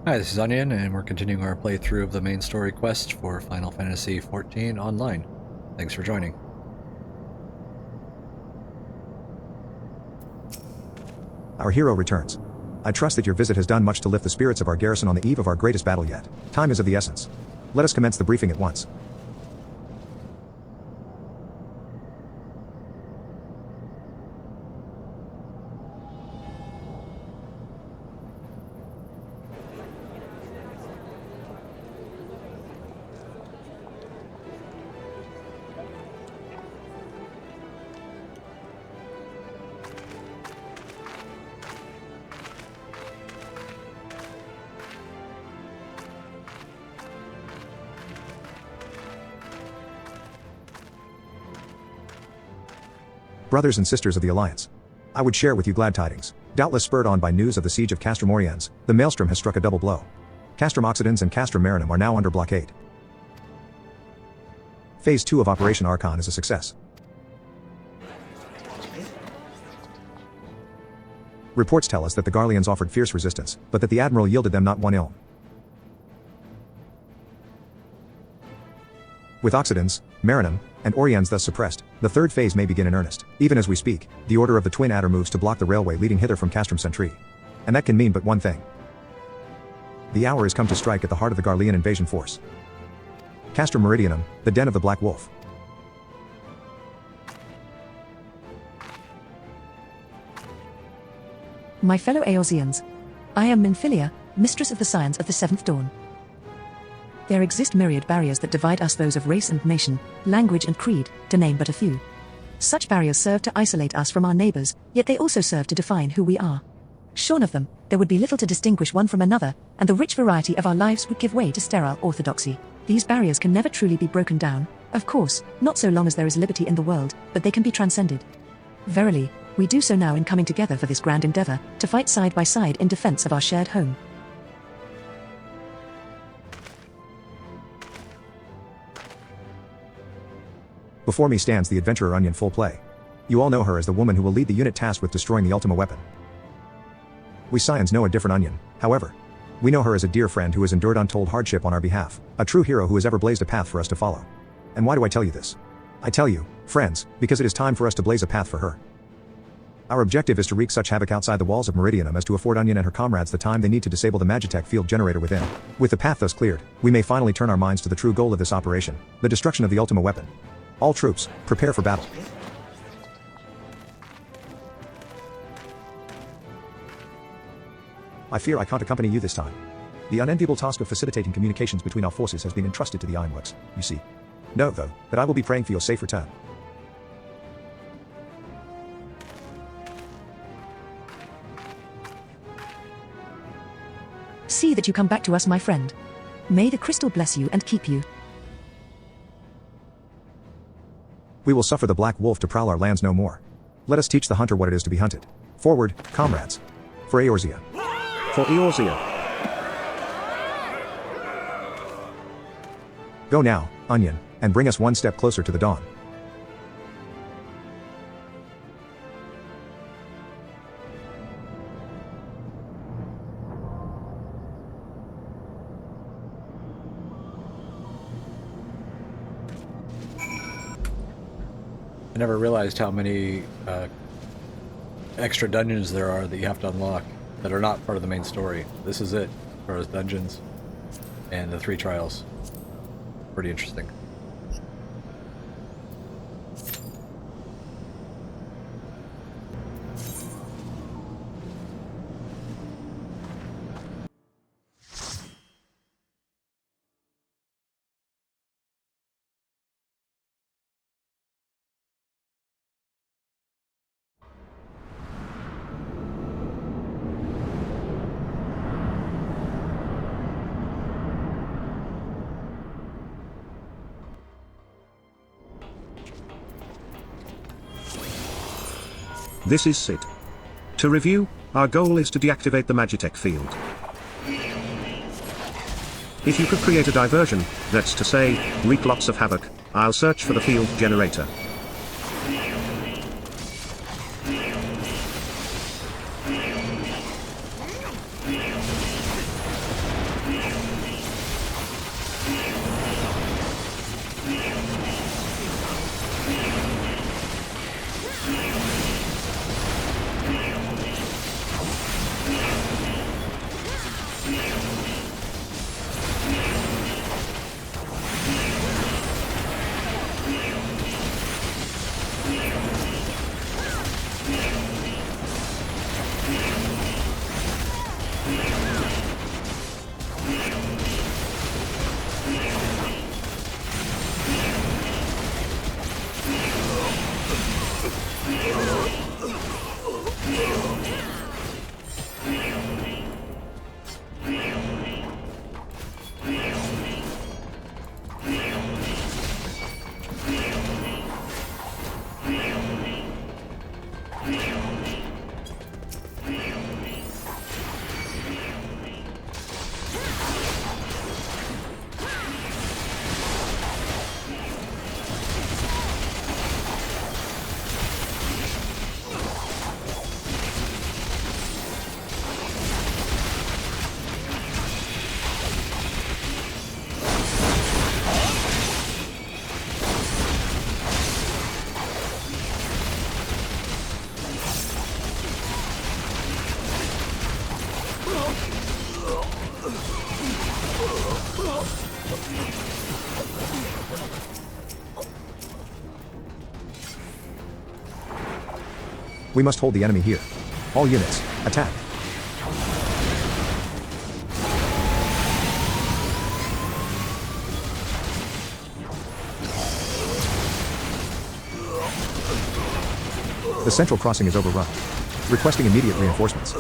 Hi, this is Onion, and we're continuing our playthrough of the main story quest for Final Fantasy XIV Online. Thanks for joining. Our hero returns. I trust that your visit has done much to lift the spirits of our garrison on the eve of our greatest battle yet. Time is of the essence. Let us commence the briefing at once. Brothers and sisters of the Alliance, I would share with you glad tidings. Doubtless spurred on by news of the siege of Castrum, the Maelstrom has struck a double blow. Castrum Occidens and Castrum Marinum are now under blockade. Phase 2 of Operation Archon is a success. Reports tell us that the Garleans offered fierce resistance, but that the Admiral yielded them not one ill. With Occidens, Marinum, and Oriens thus suppressed, the third phase may begin in earnest. Even as we speak, the Order of the Twin Adder moves to block the railway leading hither from Castrum Sentry. And that can mean but one thing. The hour has come to strike at the heart of the Garlean invasion force. Castrum Meridianum, the den of the Black Wolf. My fellow Eorzeans, I am Minfilia, mistress of the science of the Seventh Dawn. There exist myriad barriers that divide us, those of race and nation, language and creed, to name but a few. Such barriers serve to isolate us from our neighbors, yet they also serve to define who we are. Shorn of them, there would be little to distinguish one from another, and the rich variety of our lives would give way to sterile orthodoxy. These barriers can never truly be broken down, of course, not so long as there is liberty in the world, but they can be transcended. Verily, we do so now in coming together for this grand endeavor, to fight side by side in defense of our shared home. Before me stands the adventurer Onion full play. You all know her as the woman who will lead the unit tasked with destroying the Ultima weapon. We Scions know a different Onion, however. We know her as a dear friend who has endured untold hardship on our behalf, a true hero who has ever blazed a path for us to follow. And why do I tell you this? I tell you, friends, because it is time for us to blaze a path for her. Our objective is to wreak such havoc outside the walls of Meridianum as to afford Onion and her comrades the time they need to disable the Magitech field generator within. With the path thus cleared, we may finally turn our minds to the true goal of this operation, the destruction of the Ultima weapon. All troops, prepare for battle. I fear I can't accompany you this time. The unenviable task of facilitating communications between our forces has been entrusted to the Ironworks, you see. Know, though, that I will be praying for your safe return. See that you come back to us, my friend. May the crystal bless you and keep you. We will suffer the Black Wolf to prowl our lands no more. Let us teach the hunter what it is to be hunted. Forward, comrades. For Eorzea. For Eorzea. Go now, Onion, and bring us one step closer to the dawn. I never realized how many extra dungeons there are that you have to unlock that are not part of the main story. This is it, as far as dungeons and the 3 trials. Pretty interesting. This is Sid. To review, our goal is to deactivate the Magitech field. If you could create a diversion, that's to say, wreak lots of havoc, I'll search for the field generator. We must hold the enemy here. All units, attack. The central crossing is overrun. Requesting immediate reinforcements.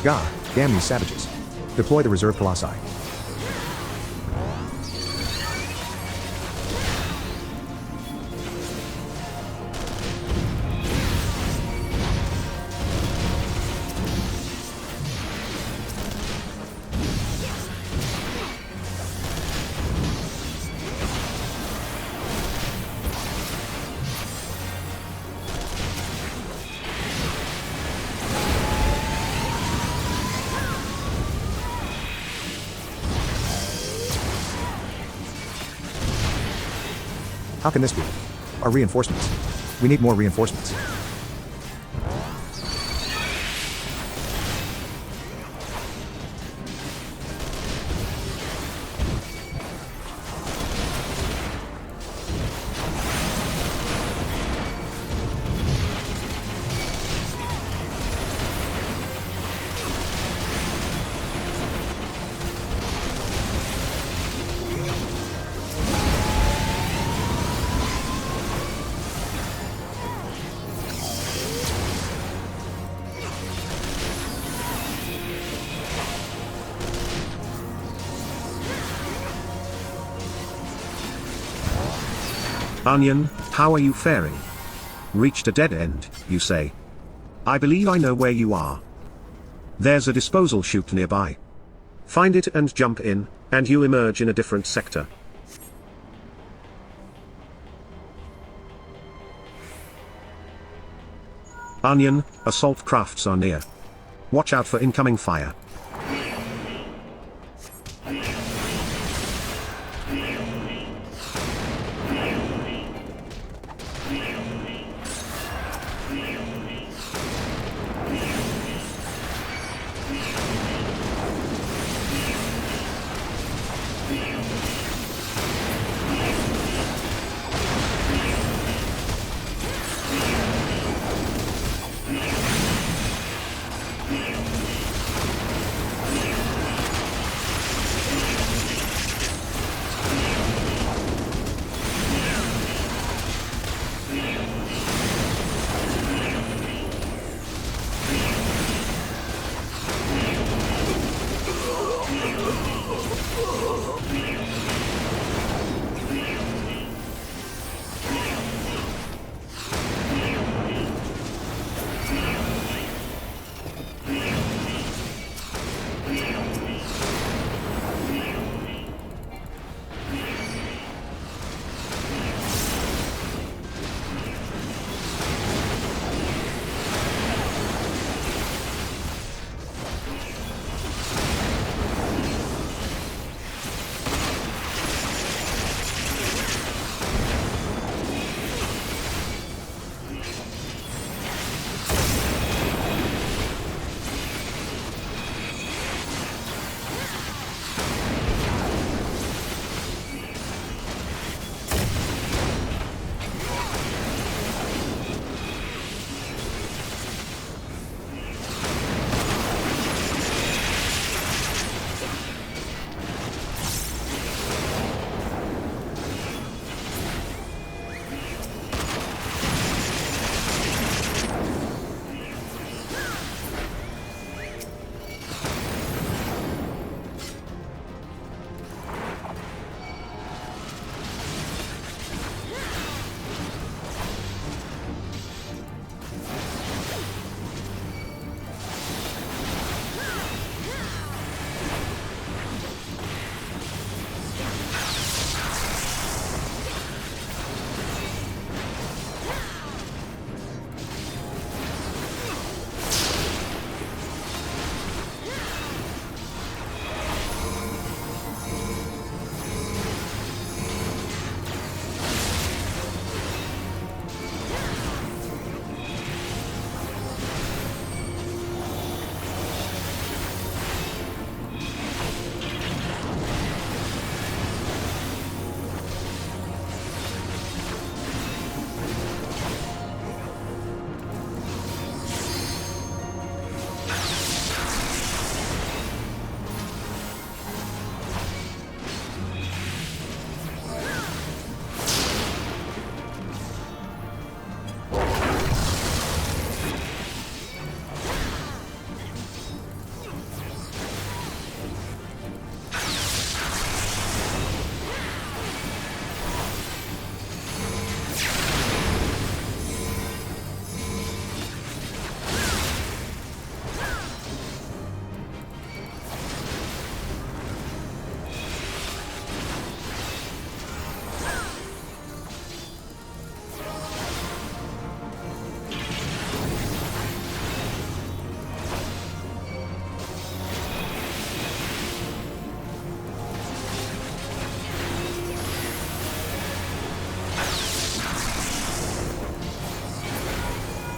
Gah, damn these savages. Deploy the reserve colossi. How can this be? Our reinforcements. We need more reinforcements. Onion, how are you faring? Reached a dead end, you say. I believe I know where you are. There's a disposal chute nearby. Find it and jump in, and you emerge in a different sector. Onion, assault crafts are near. Watch out for incoming fire.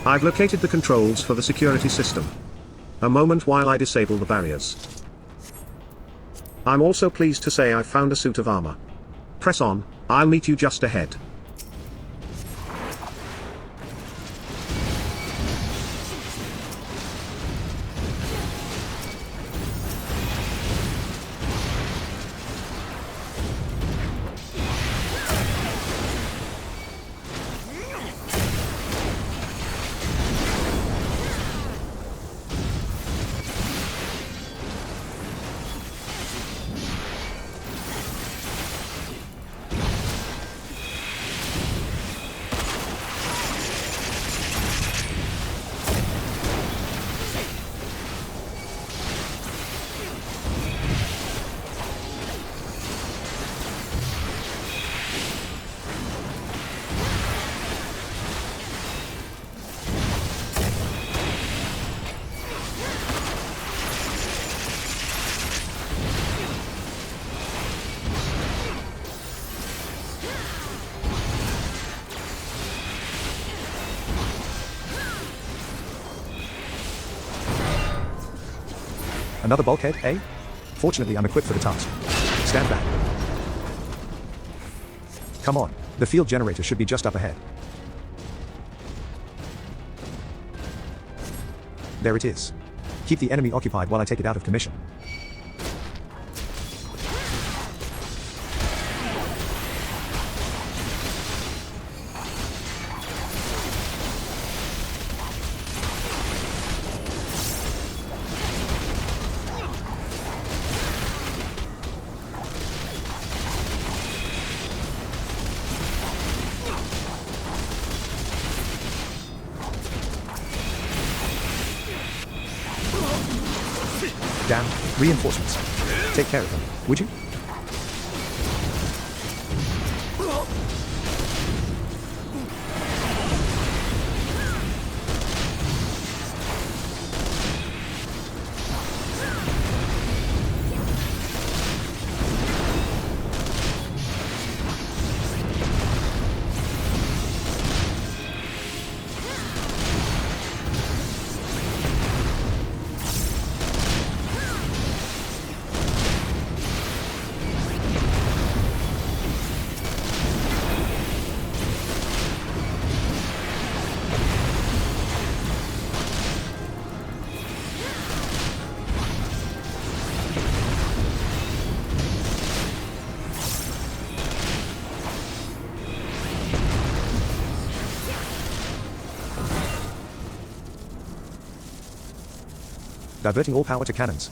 I've located the controls for the security system. A moment while I disable the barriers. I'm also pleased to say I've found a suit of armor. Press on, I'll meet you just ahead. Another bulkhead, eh? Fortunately, I'm equipped for the task. Stand back. Come on, the field generator should be just up ahead. There it is. Keep the enemy occupied while I take it out of commission. Damn, reinforcements. Take care of them, would you? Diverting all power to cannons.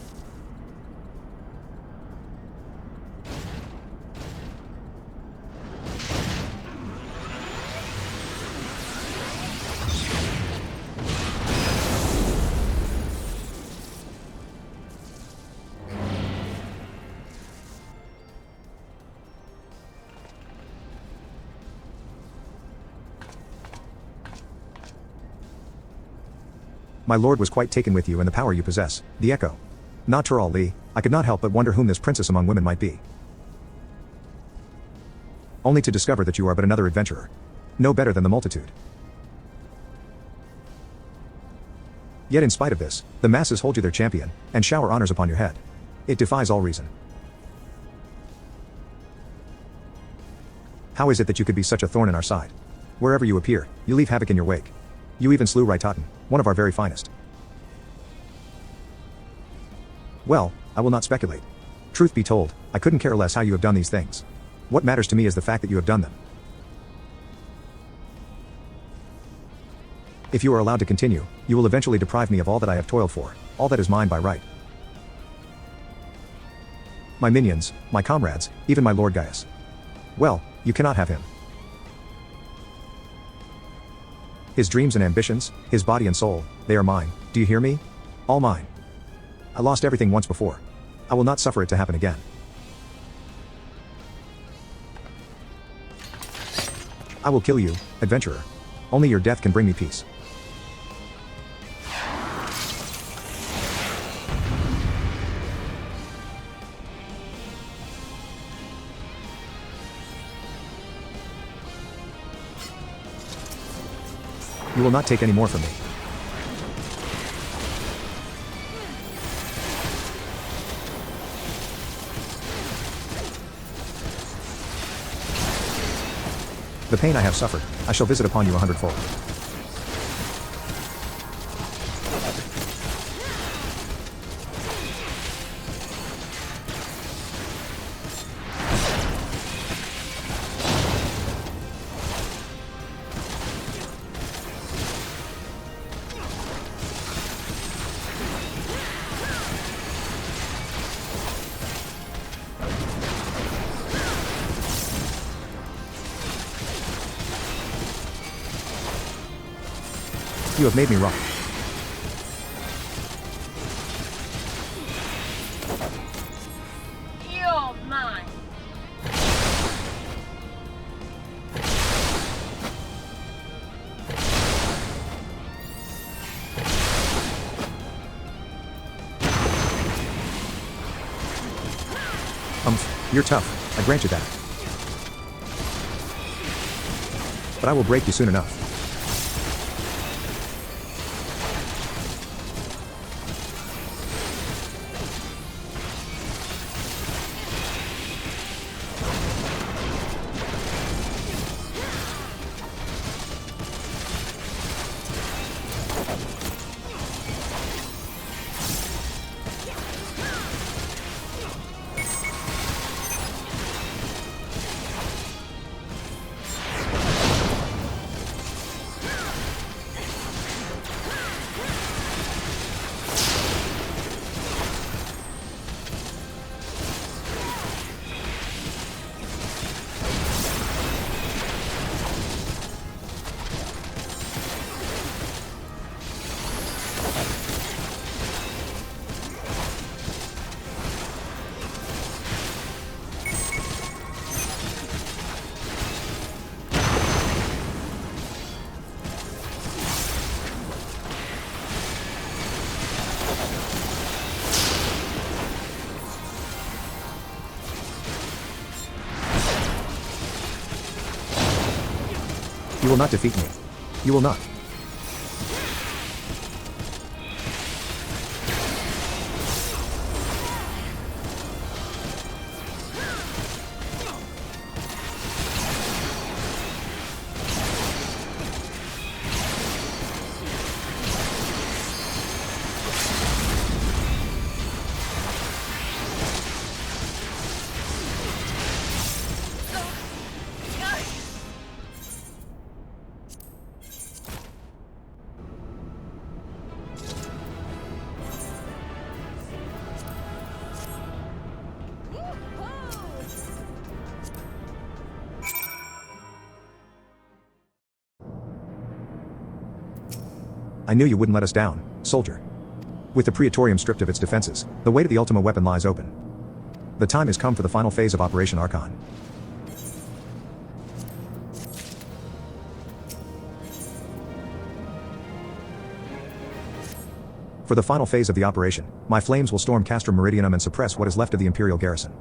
My lord was quite taken with you and the power you possess, the Echo. Not Tural Lee, I could not help but wonder whom this princess among women might be. Only to discover that you are but another adventurer. No better than the multitude. Yet in spite of this, the masses hold you their champion, and shower honors upon your head. It defies all reason. How is it that you could be such a thorn in our side? Wherever you appear, you leave havoc in your wake. You even slew Raitaten, one of our very finest. Well, I will not speculate. Truth be told, I couldn't care less how you have done these things. What matters to me is the fact that you have done them. If you are allowed to continue, you will eventually deprive me of all that I have toiled for, all that is mine by right. My minions, my comrades, even my Lord Gaius. Well, you cannot have him. His dreams and ambitions, his body and soul, they are mine, do you hear me? All mine. I lost everything once before. I will not suffer it to happen again. I will kill you, adventurer. Only your death can bring me peace. You will not take any more from me. The pain I have suffered, I shall visit upon you 100-fold. You have made me rock. You're mine. You're tough, I grant you that. But I will break you soon enough. You will not defeat me. You will not. I knew you wouldn't let us down, soldier. With the Praetorium stripped of its defenses, the way to the Ultima weapon lies open. The time has come for the final phase of Operation Archon. For the final phase of the operation, my flames will storm Castrum Meridianum and suppress what is left of the Imperial garrison.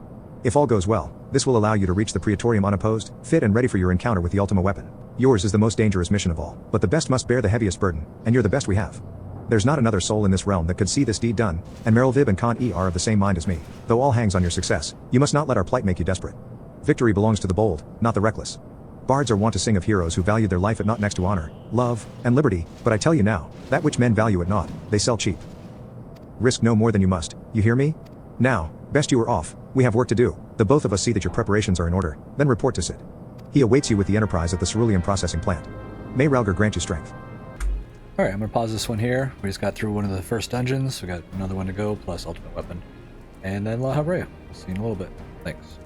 If all goes well, this will allow you to reach the Praetorium unopposed, fit and ready for your encounter with the Ultima weapon. Yours is the most dangerous mission of all, but the best must bear the heaviest burden, and you're the best we have. There's not another soul in this realm that could see this deed done, and Meryl Vib and Khan E are of the same mind as me. Though all hangs on your success, you must not let our plight make you desperate. Victory belongs to the bold, not the reckless. Bards are wont to sing of heroes who valued their life at naught next to honor, love, and liberty, but I tell you now, that which men value at naught, they sell cheap. Risk no more than you must, you hear me? Now, best you are off, we have work to do. The both of us see that your preparations are in order, then report to Sid. He awaits you with the Enterprise at the Cerulean processing plant. May Ralgar grant you strength. Alright, I'm going to pause this one here. We just got through one of the first dungeons. We got another one to go, plus Ultimate Weapon. And then La Habrea. See you in a little bit. Thanks.